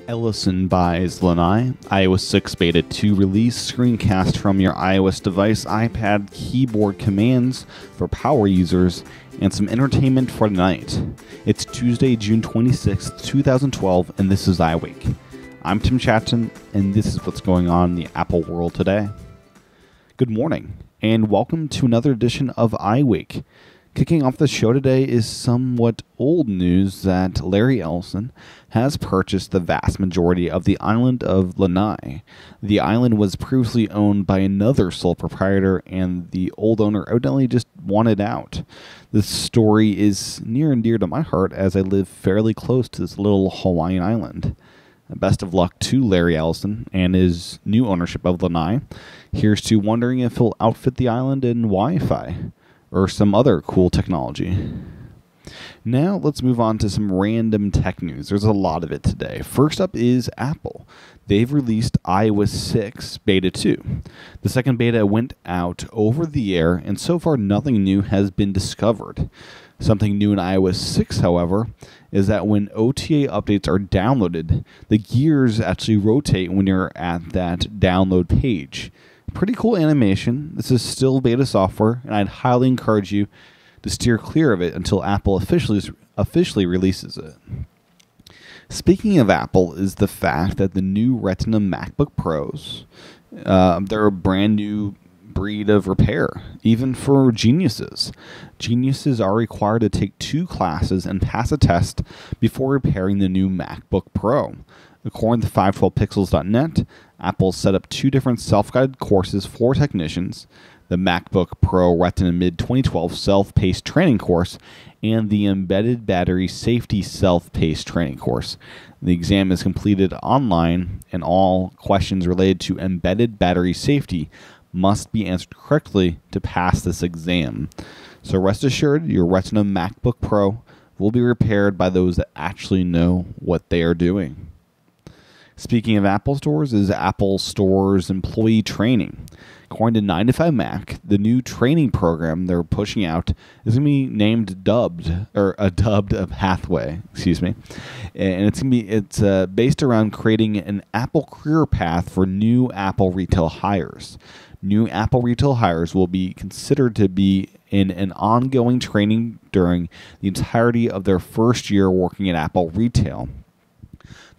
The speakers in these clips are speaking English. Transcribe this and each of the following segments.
Ellison buys Lanai, iOS 6 Beta 2 release, Screencast from your iOS device, iPad, keyboard commands for power users, and some entertainment for the night. It's Tuesday, June 26th, 2012, and this is iWake. I'm Tim Chaten, and this is what's going on in the Apple world today. Good morning, and welcome to another edition of iWake. Kicking off the show today is somewhat old news that Larry Ellison has purchased the vast majority of the island of Lanai. The island was previously owned by another sole proprietor, and the old owner evidently just wanted out. This story is near and dear to my heart as I live fairly close to this little Hawaiian island. Best of luck to Larry Ellison and his new ownership of Lanai. Here's to wondering if he'll outfit the island in Wi-Fi or some other cool technology. Now let's move on to some random tech news. There's a lot of it today. First up is Apple. They've released iOS 6 Beta 2. The second beta went out over the air, and so far nothing new has been discovered. Something new in iOS 6, however, is that when OTA updates are downloaded, the gears actually rotate when you're at that download page. Pretty cool animation. This is still beta software, and I'd highly encourage you to steer clear of it until Apple officially releases it. Speaking of Apple is the fact that the new Retina MacBook Pros, they're a brand new breed of repair, even for geniuses. Geniuses are required to take 2 classes and pass a test before repairing the new MacBook Pro. According to 512pixels.net, Apple set up 2 different self-guided courses for technicians, the MacBook Pro Retina Mid-2012 Self-Paced Training Course and the Embedded Battery Safety Self-Paced Training Course. The exam is completed online, and all questions related to embedded battery safety must be answered correctly to pass this exam. So rest assured, your Retina MacBook Pro will be repaired by those that actually know what they are doing. Speaking of Apple stores, is Apple Stores employee training. According to 9 to 5 Mac, the new training program they're pushing out is going to be named Dubbed Pathway, and it's based around creating an Apple career path for new Apple retail hires. New Apple retail hires will be considered to be in an ongoing training during the entirety of their first year working at Apple retail.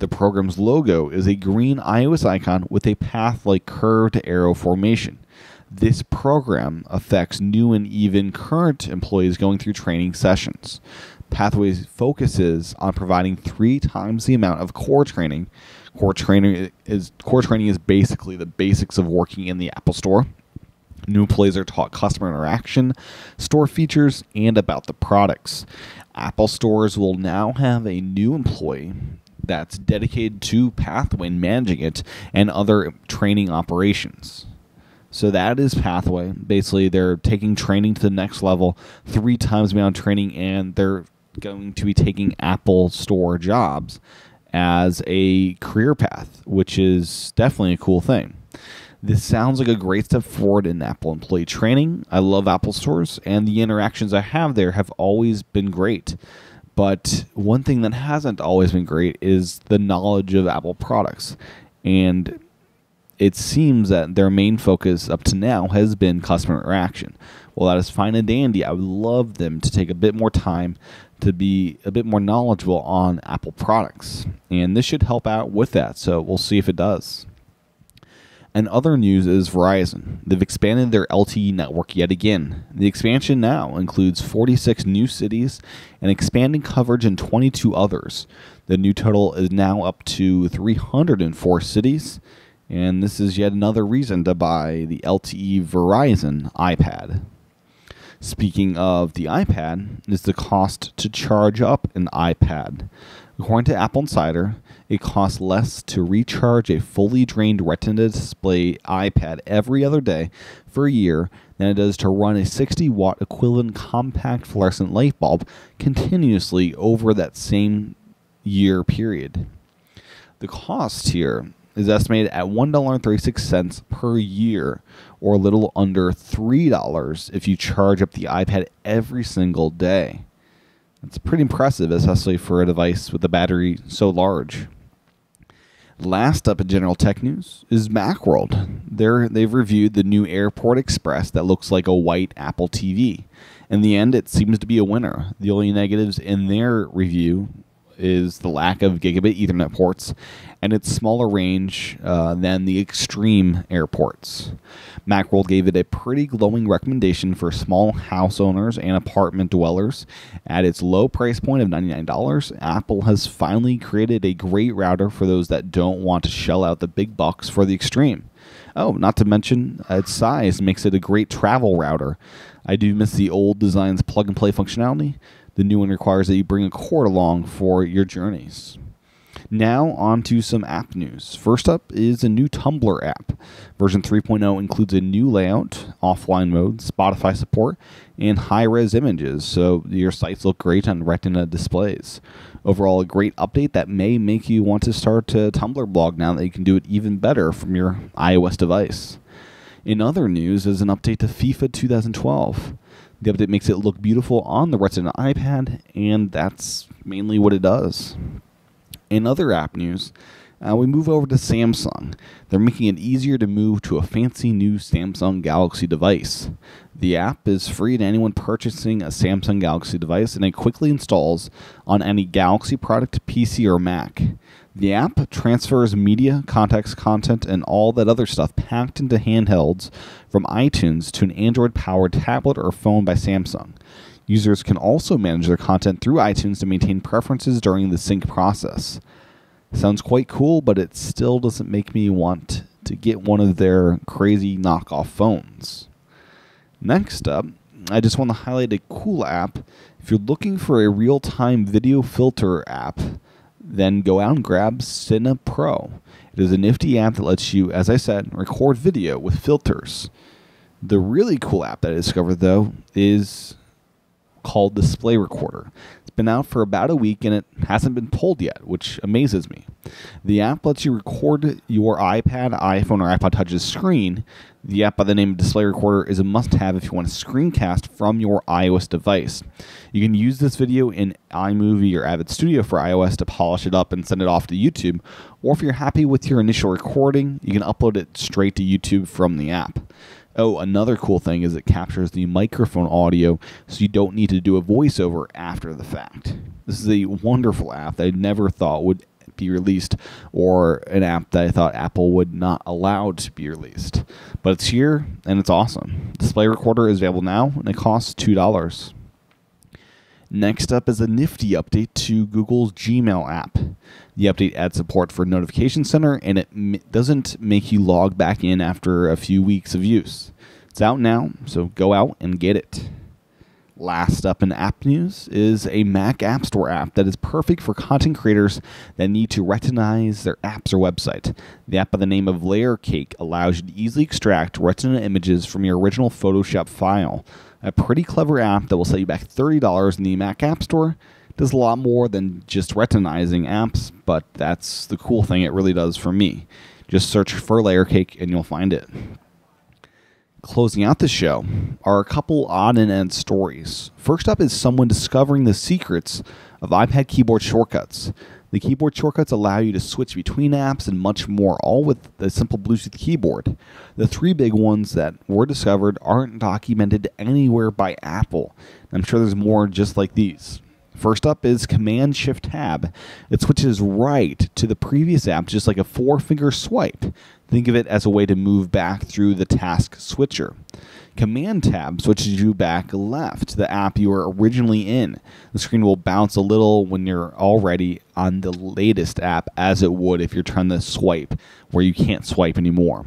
The program's logo is a green iOS icon with a path-like curved arrow formation. This program affects new and even current employees going through training sessions. Pathways focuses on providing 3 times the amount of core training. Core training is basically the basics of working in the Apple Store. New employees are taught customer interaction, store features, and about the products. Apple stores will now have a new employee that's dedicated to Pathway and managing it and other training operations. So that is Pathway. Basically, they're taking training to the next level, 3 times the amount of training, and they're going to be taking Apple Store jobs as a career path, which is definitely a cool thing. This sounds like a great step forward in Apple employee training. I love Apple stores, and the interactions I have there have always been great. But one thing that hasn't always been great is the knowledge of Apple products. And it seems that their main focus up to now has been customer interaction. Well, that is fine and dandy. I would love them to take a bit more time to be a bit more knowledgeable on Apple products. And this should help out with that, so we'll see if it does. And other news is Verizon. They've expanded their LTE network yet again. The expansion now includes 46 new cities and expanding coverage in 22 others. The new total is now up to 304 cities, and this is yet another reason to buy the LTE Verizon iPad. Speaking of the iPad, is the cost to charge up an iPad. According to Apple Insider, it costs less to recharge a fully drained Retina display iPad every other day for a year than it does to run a 60-watt equivalent compact fluorescent light bulb continuously over that same year period. The cost here is estimated at $1.36 per year, or a little under $3 if you charge up the iPad every single day. It's pretty impressive, especially for a device with a battery so large. Last up in general tech news is Macworld. They've reviewed the new Airport Express that looks like a white Apple TV. In the end, it seems to be a winner. The only negatives in their review is the lack of gigabit Ethernet ports and its smaller range than the Extreme airports. Macworld gave it a pretty glowing recommendation for small house owners and apartment dwellers. At its low price point of $99, Apple has finally created a great router for those that don't want to shell out the big bucks for the Extreme. Oh, not to mention its size makes it a great travel router. I do miss the old design's plug-and-play functionality. The new one requires that you bring a cord along for your journeys. Now on to some app news. First up is a new Tumblr app. Version 3.0 includes a new layout, offline mode, Spotify support, and high-res images, so your sites look great on Retina displays. Overall, a great update that may make you want to start a Tumblr blog now that you can do it even better from your iOS device. In other news is an update to FIFA 2012. The update makes it look beautiful on the Retina iPad, and that's mainly what it does. In other app news, we move over to Samsung. They're making it easier to move to a fancy new Samsung Galaxy device. The app is free to anyone purchasing a Samsung Galaxy device, and it quickly installs on any Galaxy product, PC, or Mac. The app transfers media, contacts, content, and all that other stuff packed into handhelds from iTunes to an Android-powered tablet or phone by Samsung. Users can also manage their content through iTunes to maintain preferences during the sync process. Sounds quite cool, but it still doesn't make me want to get one of their crazy knockoff phones. Next up, I just want to highlight a cool app. If you're looking for a real-time video filter app, then go out and grab Cine Pro. It is a nifty app that lets you, as I said, record video with filters. The really cool app that I discovered, though, is called Display Recorder. It's been out for about a week and it hasn't been pulled yet, which amazes me. The app lets you record your iPad, iPhone, or iPod Touch's screen. The app by the name of Display Recorder is a must-have if you want to screencast from your iOS device. You can use this video in iMovie or Avid Studio for iOS to polish it up and send it off to YouTube, or if you're happy with your initial recording, you can upload it straight to YouTube from the app. Oh, another cool thing is it captures the microphone audio, so you don't need to do a voiceover after the fact. This is a wonderful app that I never thought would be released, or an app that I thought Apple would not allow to be released. But it's here, and it's awesome. Display Recorder is available now, and it costs $2. Next up is a nifty update to Google's Gmail app. The update adds support for Notification Center, and it doesn't make you log back in after a few weeks of use. It's out now, so go out and get it. Last up in app news is a Mac App Store app that is perfect for content creators that need to Retinize their apps or website. The app by the name of Layer Cake allows you to easily extract Retina images from your original Photoshop file. A pretty clever app that will set you back $30 in the Mac App Store. It does a lot more than just retinizing apps, but that's the cool thing it really does for me. Just search for Layer Cake and you'll find it. Closing out the show are a couple odd and end stories. First up is someone discovering the secrets of iPad keyboard shortcuts. The keyboard shortcuts allow you to switch between apps and much more, all with a simple Bluetooth keyboard. The three big ones that were discovered aren't documented anywhere by Apple. I'm sure there's more just like these. First up is Command-Shift-Tab. It switches right to the previous app just like a four-finger swipe. Think of it as a way to move back through the task switcher. Command-Tab switches you back left to the app you were originally in. The screen will bounce a little when you're already on the latest app, as it would if you're trying to swipe where you can't swipe anymore.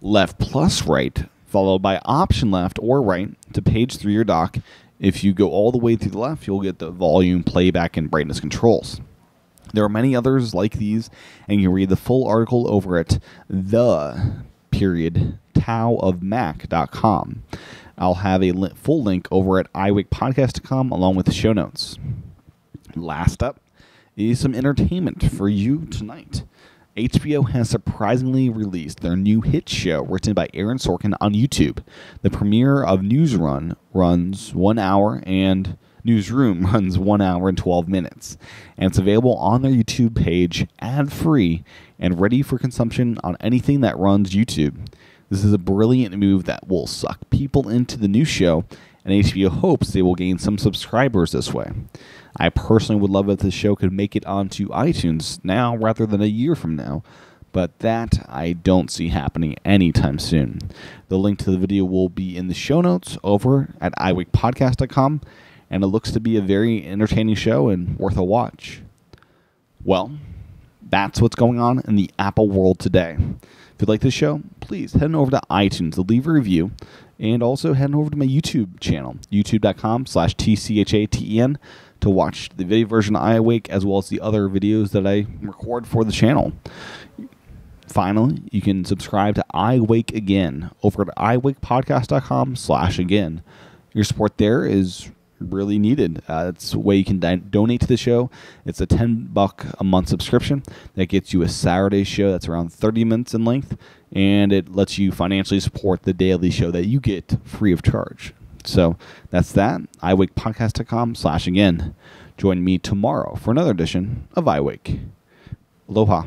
Left plus right, followed by Option left or right to page 3 your dock. If you go all the way to the left, you'll get the volume, playback, and brightness controls. There are many others like these, and you can read the full article over at the.taoofmac.com. I'll have a full link over at iWakePodcast.com along with the show notes. Last up is some entertainment for you tonight. HBO has surprisingly released their new hit show written by Aaron Sorkin on YouTube. The premiere of Newsrun runs 1 hour and Newsroom runs 1 hour and 12 minutes, and it's available on their YouTube page ad-free and ready for consumption on anything that runs YouTube. This is a brilliant move that will suck people into the new show, and HBO hopes they will gain some subscribers this way. I personally would love if this show could make it onto iTunes now rather than a year from now, but that I don't see happening anytime soon. The link to the video will be in the show notes over at iWakePodcast.com, and it looks to be a very entertaining show and worth a watch. Well, that's what's going on in the Apple world today. If you like this show, please head on over to iTunes to leave a review, and also head on over to my YouTube channel, youtube.com/TCHATEN, to watch the video version of iWake as well as the other videos that I record for the channel. Finally, you can subscribe to iWake Again over at iWakePodcast.com/again. Your support there is really needed. It's a way you can donate to the show. It's a $10 a month subscription that gets you a Saturday show that's around 30 minutes in length, and it lets you financially support the daily show that you get free of charge. So that's that. iWakePodcast.com/again. Join me tomorrow for another edition of iWake. Aloha.